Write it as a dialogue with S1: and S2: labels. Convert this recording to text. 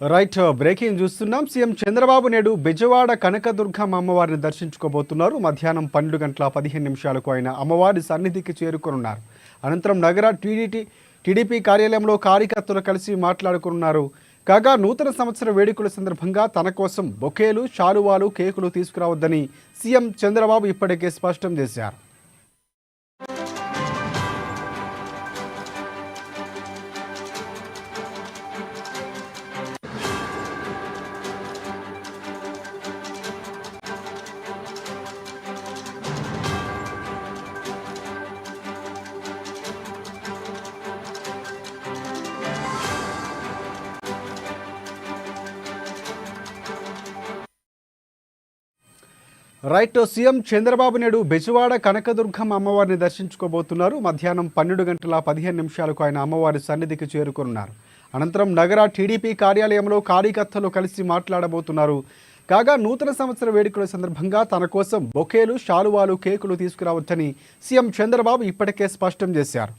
S1: Right breaking చూస్తున్నాం. CM Chandrababu నేడు బెజవాడ కనకదుర్గమ్మ అమ్మవారిని దర్శించుకోబోతున్నారు. మధ్యాహ్నం 12:15 ఆయన అమ్మవారి సన్నిధికి చేరుకోనున్నారు. అనంతరం నగర టీడీపీ కార్యాలయంలో కార్యకర్తలు కలిసి మాట్లాడుకున్నారు. కాగా నూతన సంవత్సర వేడుకల సందర్భంగా తన కోసం బొకేలు, శాలువాలు, కేకులు తీసుకురావద్దని సీఎం చంద్రబాబు ఇప్పటికే స్పష్టం చేశారు. రైట్ సీఎం చంద్రబాబు నేడు బెజవాడ కనకదుర్గమ్మ అమ్మవారిని దర్శించుకోబోతున్నారు. మధ్యాహ్నం 12:15 ఆయన అమ్మవారి సన్నిధికి చేరుకున్నారు. అనంతరం నగర టీడీపీ కార్యాలయంలో కార్యకర్తలు కలిసి మాట్లాడబోతున్నారు. కాగా నూతన సంవత్సర వేడుకల సందర్భంగా తన కోసం బొకేలు, శాలువాలు, కేకులు తీసుకురావచ్చని సీఎం చంద్రబాబు ఇప్పటికే స్పష్టం చేశారు.